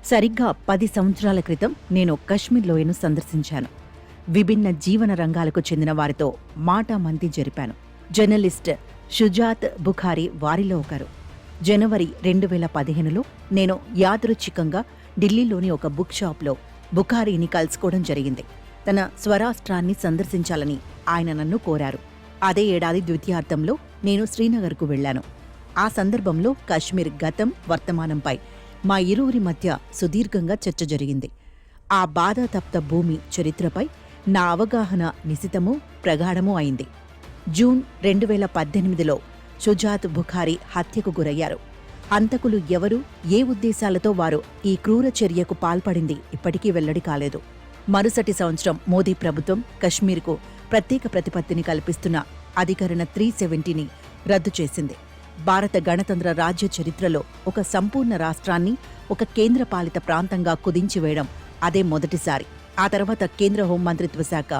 సరిగ్గా 10 సంవత్సరాల క్రితం నేను కశ్మీర్ లోయను సందర్శించాను. విభిన్న జీవన రంగాలకు చెందిన వారితో మాటామంతి జరిపాను. జర్నలిస్ట్ షుజాత్ బుఖారీ వారిలో ఒకరు. జనవరి 2015లో నేను యాదృచ్ఛికంగా ఢిల్లీలోని ఒక బుక్ షాప్లో బుఖారీని కలుసుకోవడం జరిగింది. తన స్వరాష్ట్రాన్ని సందర్శించాలని ఆయన నన్ను కోరారు. అదే ఏడాది ద్వితీయార్థంలో నేను శ్రీనగర్కు వెళ్లాను. ఆ సందర్భంలో కశ్మీర్ గతం, వర్తమానంపై మా ఇరువురి మధ్య సుదీర్ఘంగా చర్చ జరిగింది. ఆ బాధాతప్త భూమి చరిత్రపై నా అవగాహన నిశితమూ ప్రగాఢమూ అయింది. జూన్ 2018లో షుజాత్ బుఖారీ హత్యకు గురయ్యారు. హంతకులు ఎవరు, ఏ ఉద్దేశాలతో వారు ఈ క్రూర చర్యకు పాల్పడింది ఇప్పటికీ వెల్లడి కాలేదు. మరుసటి సంవత్సరం మోదీ ప్రభుత్వం కశ్మీర్కు ప్రత్యేక ప్రతిపత్తిని కల్పిస్తున్న అధికరణ 370ని రద్దు చేసింది. భారత గణతంత్ర రాజ్య చరిత్రలో ఒక సంపూర్ణ రాష్ట్రాన్ని ఒక కేంద్రపాలిత ప్రాంతంగా కుదించివేయడం అదే మొదటిసారి. ఆ తర్వాత కేంద్ర హోంమంత్రిత్వ శాఖ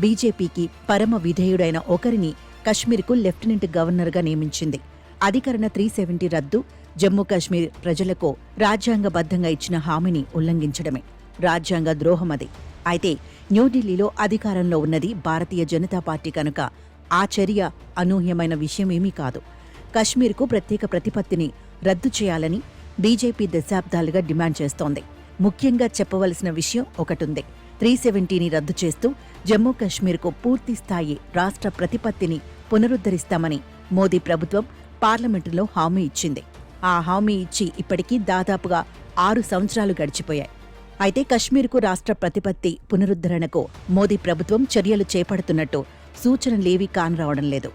బీజేపీకి పరమ విధేయుడైన ఒకరిని కశ్మీర్కు లెఫ్టినెంట్ గవర్నర్గా నియమించింది. అధికరణ 370 రద్దు జమ్మూ కశ్మీర్ ప్రజలకు రాజ్యాంగబద్ధంగా ఇచ్చిన హామీని ఉల్లంఘించడమే. రాజ్యాంగ ద్రోహమది. అయితే న్యూఢిల్లీలో అధికారంలో ఉన్నది భారతీయ జనతా పార్టీ కనుక ఆ చర్య అనూహ్యమైన విషయమేమీ కాదు. కశ్మీర్కు ప్రత్యేక ప్రతిపత్తిని రద్దు చేయాలని బీజేపీ దశాబ్దాలుగా డిమాండ్ చేస్తోంది. ముఖ్యంగా చెప్పవలసిన విషయం ఒకటుంది. 370ని రద్దు చేస్తూ జమ్మూ కశ్మీర్కు పూర్తిస్థాయి రాష్ట్ర ప్రతిపత్తిని పునరుద్ధరిస్తామని మోదీ ప్రభుత్వం పార్లమెంటులో హామీ ఇచ్చింది. ఆ హామీ ఇచ్చి ఇప్పటికీ దాదాపుగా 6 సంవత్సరాలు గడిచిపోయాయి. అయితే కశ్మీర్కు రాష్ట్ర ప్రతిపత్తి పునరుద్ధరణకు మోదీ ప్రభుత్వం చర్యలు చేపడుతున్నట్టు సూచనలేవీ కానరావడం లేదు.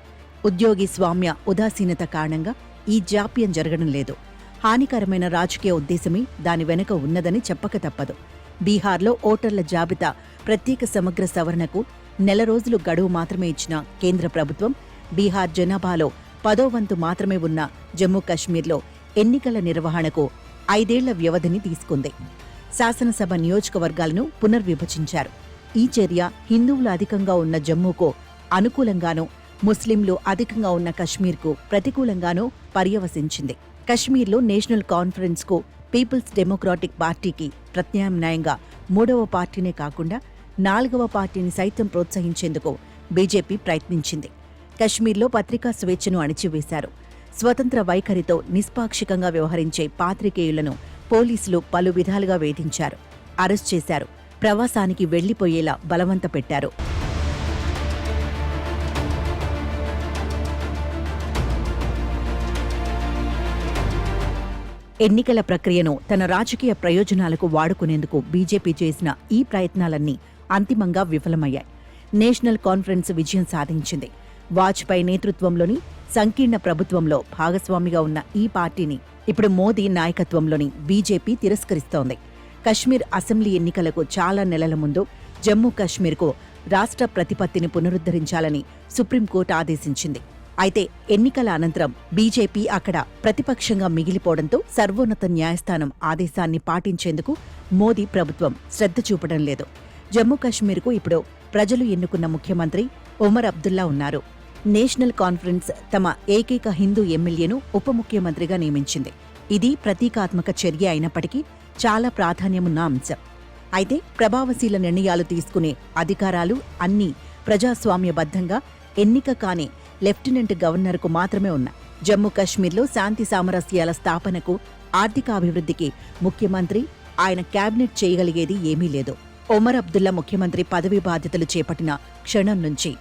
ఉద్యోగి స్వామ్య ఉదాసీనత కారణంగా ఈ జాప్యం జరగడం లేదు. హానికరమైన రాజకీయ ఉద్దేశమే దాని వెనుక ఉన్నదని చెప్పక తప్పదు. బీహార్లో ఓటర్ల జాబితా ప్రత్యేక సమగ్ర సవరణకు 1 రోజులు గడువు మాత్రమే ఇచ్చిన కేంద్ర ప్రభుత్వం బీహార్ జనాభాలో 10వ వంతు మాత్రమే ఉన్న జమ్మూ కశ్మీర్లో ఎన్నికల నిర్వహణకు 5 ఏళ్ల వ్యవధిని తీసుకుంది. శాసనసభ నియోజకవర్గాలను పునర్విభజించారు. ఈ చర్య హిందువులు అధికంగా ఉన్న జమ్మూకు అనుకూలంగానూ, ముస్లింలు అధికంగా ఉన్న కశ్మీర్కు ప్రతికూలంగానూ పర్యవసించింది. కశ్మీర్లో నేషనల్ కాన్ఫరెన్స్కు, పీపుల్స్ డెమోక్రాటిక్ పార్టీకి ప్రత్యామ్నాయంగా 3వ పార్టీనే కాకుండా 4వ పార్టీని సైతం ప్రోత్సహించేందుకు బీజేపీ ప్రయత్నించింది. కశ్మీర్లో పత్రికా స్వేచ్ఛను అణిచివేశారు. స్వతంత్ర వైఖరితో నిష్పాక్షికంగా వ్యవహరించే పాత్రికేయులను పోలీసులు పలు విధాలుగా వేధించారు, అరెస్ట్ చేశారు, ప్రవాసానికి వెళ్లిపోయేలా బలవంత పెట్టారు. ఎన్నికల ప్రక్రియను తన రాజకీయ ప్రయోజనాలకు వాడుకునేందుకు బీజేపీ చేసిన ఈ ప్రయత్నాలన్నీ అంతిమంగా విఫలమయ్యాయి. నేషనల్ కాన్ఫరెన్స్ విజయం సాధించింది. వాజ్పేయి నేతృత్వంలోని సంకీర్ణ ప్రభుత్వంలో భాగస్వామిగా ఉన్న ఈ పార్టీని ఇప్పుడు మోదీ నాయకత్వంలోని బీజేపీ తిరస్కరిస్తోంది. కశ్మీర్ అసెంబ్లీ ఎన్నికలకు చాలా నెలల ముందు జమ్మూ కశ్మీర్కు రాష్ట్ర ప్రతిపత్తిని పునరుద్ధరించాలని సుప్రీంకోర్టు ఆదేశించింది. అయితే ఎన్నికల అనంతరం బీజేపీ అక్కడ ప్రతిపక్షంగా మిగిలిపోవడంతో సర్వోన్నత న్యాయస్థానం ఆదేశాన్ని పాటించేందుకు మోదీ ప్రభుత్వం శ్రద్ధ చూపడం లేదు. జమ్మూ కశ్మీర్కు ఇప్పుడు ప్రజలు ఎన్నుకున్న ముఖ్యమంత్రి ఒమర్ అబ్దుల్లా ఉన్నారు. నేషనల్ కాన్ఫరెన్స్ తమ ఏకైక హిందూ ఎమ్మెల్యేను ఉప ముఖ్యమంత్రిగా నియమించింది. ఇది ప్రతీకాత్మక చర్య అయినప్పటికీ చాలా ప్రాధాన్యమున్న అంశం. అయితే ప్రభావశీల నిర్ణయాలు తీసుకునే అధికారాలు అన్నీ ప్రజాస్వామ్యబద్ధంగా ఎన్నిక కాని లెఫ్టినెంట్ గవర్నర్కు మాత్రమే ఉన్నాయి. జమ్మూ కశ్మీర్లో శాంతి సామరస్యాల స్థాపనకు, ఆర్థికాభివృద్ధికి ముఖ్యమంత్రి, ఆయన క్యాబినెట్ చేయగలిగేది ఏమీ లేదు. ఒమర్ అబ్దుల్లా ముఖ్యమంత్రి పదవి బాధ్యతలు చేపట్టిన క్షణం నుంచి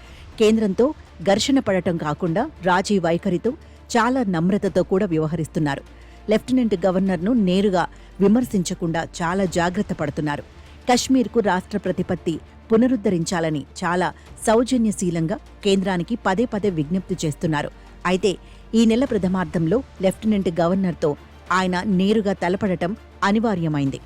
కేంద్రంతో ఘర్షణ పడటం కాకుండా రాజీ వైఖరితో, చాలా నమ్రతతో కూడా వ్యవహరిస్తున్నారు. లెఫ్టినెంట్ గవర్నర్ను నేరుగా విమర్శించకుండా చాలా జాగ్రత్త పడుతున్నారు. కశ్మీర్కు రాష్ట్ర ప్రతిపత్తి పునరుద్ధరించాలని చాలా సౌజన్యశీలంగా కేంద్రానికి పదే పదే విజ్ఞప్తి చేస్తున్నారు. అయితే ఈ నెల ప్రథమార్థంలో లెఫ్టినెంట్ గవర్నర్తో ఆయన నేరుగా తలపడటం అనివార్యమైంది.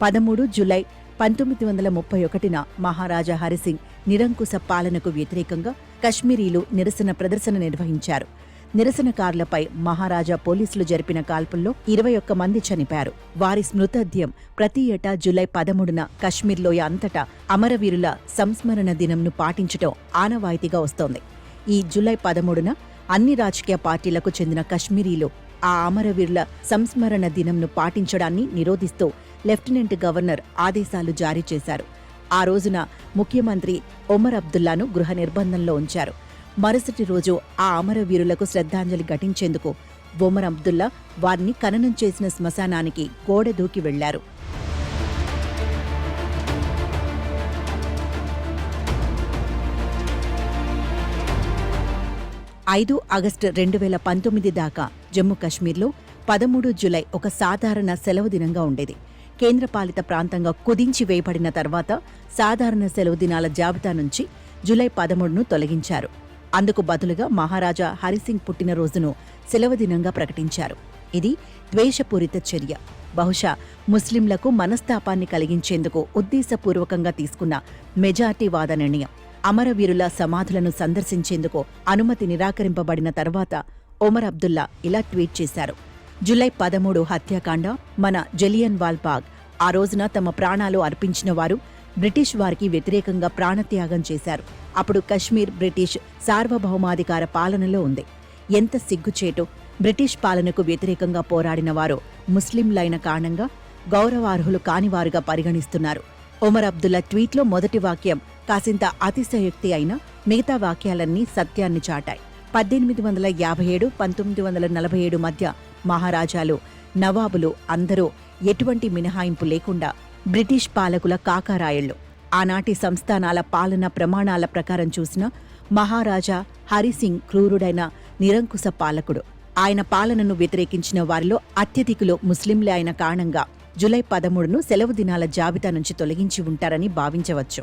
13 జూలై 1931న మహారాజా హరిసింగ్ నిరంకుశ పాలనకు వ్యతిరేకంగా కశ్మీరీలు నిరసన ప్రదర్శన నిర్వహించారు. నిరసనకారులపై మహారాజా పోలీసులు జరిపిన కాల్పుల్లో 21 మంది చనిపోయారు. వారి స్మృతార్థ్యం ప్రతి ఏటా జూలై 13న కశ్మీర్లోయ అంతటా అమరవీరుల సంస్మరణ దినంను పాటించటం ఆనవాయితీగా వస్తోంది. ఈ జూలై 13న అన్ని రాజకీయ పార్టీలకు చెందిన కశ్మీరీలు ఆ అమరవీరుల సంస్మరణ దినంను పాటించడాన్ని నిరోధిస్తూ లెఫ్టినెంట్ గవర్నర్ ఆదేశాలు జారీ చేశారు. ఆ రోజున ముఖ్యమంత్రి ఒమర్ అబ్దుల్లాను గృహ నిర్బంధంలో ఉంచారు. మరుసటి రోజు ఆ అమరవీరులకు శ్రద్ధాంజలి ఘటించేందుకు ఒమర్ అబ్దుల్లా వారిని ఖననం చేసిన శ్మశానానికి గోడ దూకి వెళ్లారు. 5 ఆగస్టు 2019 దాకా జమ్మూ కశ్మీర్లో 13 జూలై ఒక సాధారణ సెలవు దినంగా ఉండేది. కేంద్రపాలిత ప్రాంతంగా కుదించి వేయబడిన తర్వాత సాధారణ సెలవు దినాల జాబితా నుంచి జూలై 13ను తొలగించారు. అందుకు బదులుగా మహారాజా హరిసింగ్ పుట్టినరోజును సెలవు దినంగా ప్రకటించారు. ఇది ద్వేషపూరిత చర్య. బహుశా ముస్లింలకు మనస్తాపాన్ని కలిగించేందుకు ఉద్దేశపూర్వకంగా తీసుకున్న మెజార్టీవాద నిర్ణయం. అమరవీరుల సమాధులను సందర్శించేందుకు అనుమతి నిరాకరింపబడిన తర్వాత ఒమర్ అబ్దుల్లా ఇలా ట్వీట్ చేశారు: జూలై 13 హత్యాకాండ మన జలియన్ వాల్ బాగ్. ఆ రోజున తమ ప్రాణాలు అర్పించిన వారు బ్రిటిష్ వారికి వ్యతిరేకంగా ప్రాణత్యాగం చేశారు. అప్పుడు కశ్మీర్ బ్రిటిష్ సార్వభౌమాధికార పాలనలో ఉంది. ఎంత సిగ్గుచేటు! బ్రిటిష్ పాలనకు వ్యతిరేకంగా పోరాడిన వారు ముస్లింలైన కారణంగా గౌరవార్హులు కానివారుగా పరిగణిస్తున్నారు. ఒమర్ అబ్దుల్లా ట్వీట్లో మొదటి వాక్యం కాసింత అతిశయోక్తి అయినా మిగతా వాక్యాలన్నీ సత్యాన్ని చాటాయి. 1857, 1947 మధ్య మహారాజాలు, నవాబులు అందరూ ఎటువంటి మినహాయింపు లేకుండా బ్రిటిష్ పాలకుల కాకారాయళ్లు. ఆనాటి సంస్థానాల పాలనా ప్రమాణాల ప్రకారం చూసిన మహారాజా హరిసింగ్ క్రూరుడైన నిరంకుశ పాలకుడు. ఆయన పాలనను వ్యతిరేకించిన వారిలో అత్యధికులు ముస్లింలే అయిన కారణంగా జూలై 13ను సెలవు దినాల జాబితా నుంచి తొలగించి ఉంటారని భావించవచ్చు.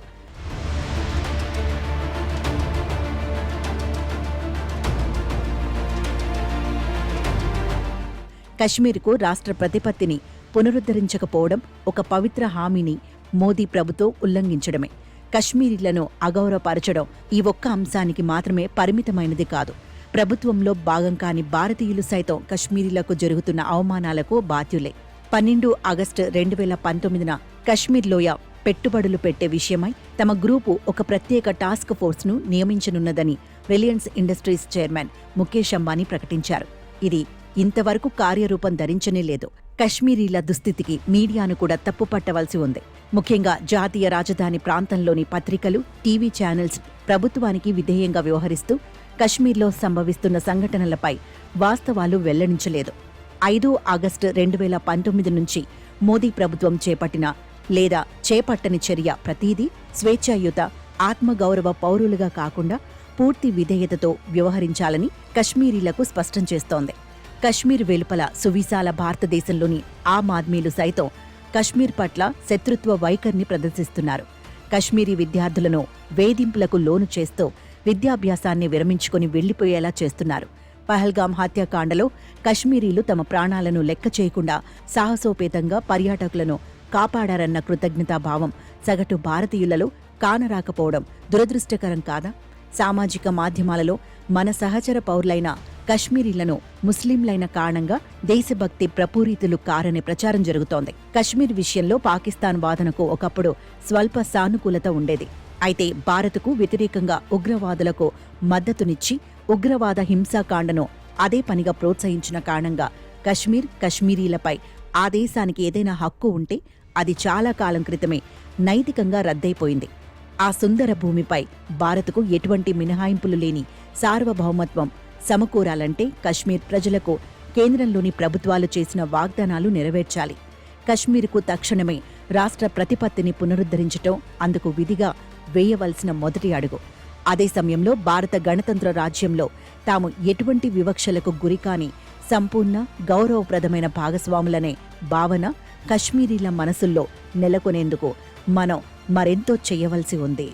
కశ్మీర్కు రాష్ట్ర ప్రతిపత్తిని పునరుద్ధరించకపోవడం ఒక పవిత్ర హామీని మోదీ ప్రభుత్వం ఉల్లంఘించడమే. కశ్మీరీలను అగౌరవపరచడం ఈ ఒక్క అంశానికి మాత్రమే పరిమితమైనది కాదు. ప్రభుత్వంలో భాగం కాని భారతీయులు సైతం కశ్మీరీలకు జరుగుతున్న అవమానాలకు బాధ్యులే. 12 ఆగస్టు 2019న కశ్మీర్ లోయ పెట్టుబడులు పెట్టే విషయమై తమ గ్రూపు ఒక ప్రత్యేక టాస్క్ ఫోర్స్ను నియమించనున్నదని Reliance industries chairman Mukesh Ambani ప్రకటించారు. ఇది ఇంతవరకు కార్యరూపం ధరించనే లేదు. కశ్మీరీల దుస్థితికి మీడియాను కూడా తప్పుపట్టవలసి ఉంది. ముఖ్యంగా జాతీయ రాజధాని ప్రాంతంలోని పత్రికలు, టీవీ ఛానల్స్ ప్రభుత్వానికి విధేయంగా వ్యవహరిస్తూ కశ్మీర్లో సంభవిస్తున్న సంఘటనలపై వాస్తవాలు వెల్లడించలేదు. 5 ఆగస్టు 2019 నుంచి మోదీ ప్రభుత్వం చేపట్టిన లేదా చేపట్టని చర్య ప్రతీదీ స్వేచ్ఛాయుత, ఆత్మగౌరవ పౌరులుగా కాకుండా పూర్తి విధేయతతో వ్యవహరించాలని కశ్మీరీలకు స్పష్టం చేస్తోంది. కశ్మీర్ వెలుపల సువిశాల భారతదేశంలోని ఆమ్ ఆద్మీలు సైతం కశ్మీర్ పట్ల శత్రుత్వ వైఖరిని ప్రదర్శిస్తున్నారు. కశ్మీరీ విద్యార్థులను వేధింపులకు లోను చేస్తూ విద్యాభ్యాసాన్ని విరమించుకుని వెళ్లిపోయేలా చేస్తున్నారు. పహల్గాం హత్యాకాండలో కశ్మీరీలు తమ ప్రాణాలను లెక్క చేయకుండా సాహసోపేతంగా పర్యాటకులను కాపాడారన్న కృతజ్ఞతాభావం సగటు భారతీయులలో కానరాకపోవడం దురదృష్టకరం కాదా? సామాజిక మాధ్యమాలలో మన సహచర పౌరులైన కశ్మీరీలను ముస్లింలైన కారణంగా దేశభక్తి ప్రపూరితులు కారనే ప్రచారం జరుగుతోంది. కశ్మీర్ విషయంలో పాకిస్తాన్ వాదనకు ఒకప్పుడు స్వల్ప సానుకూలత ఉండేది. అయితే భారత్కు వ్యతిరేకంగా ఉగ్రవాదులకు మద్దతునిచ్చి ఉగ్రవాద హింసాకాండను అదే పనిగా ప్రోత్సహించిన కారణంగా కశ్మీరీలపై ఆ దేశానికి ఏదైనా హక్కు ఉంటే అది చాలా కాలం క్రితమే నైతికంగా రద్దయిపోయింది. ఆ సుందర భూమిపై భారత్కు ఎటువంటి మినహాయింపులు లేని సార్వభౌమత్వం సమకూరాలంటే కశ్మీర్ ప్రజలకు కేంద్రంలోని ప్రభుత్వాలు చేసిన వాగ్దానాలు నెరవేర్చాలి. కశ్మీర్కు తక్షణమే రాష్ట్ర ప్రతిపత్తిని పునరుద్ధరించటం అందుకు విధిగా వేయవలసిన మొదటి అడుగు. అదే సమయంలో భారత గణతంత్ర రాజ్యంలో తాము ఎటువంటి వివక్షలకు గురికాని సంపూర్ణ గౌరవప్రదమైన భాగస్వాములనే భావన కశ్మీరీల మనసుల్లో నెలకొనేందుకు మనం మరెంతో చేయవలసి ఉంది.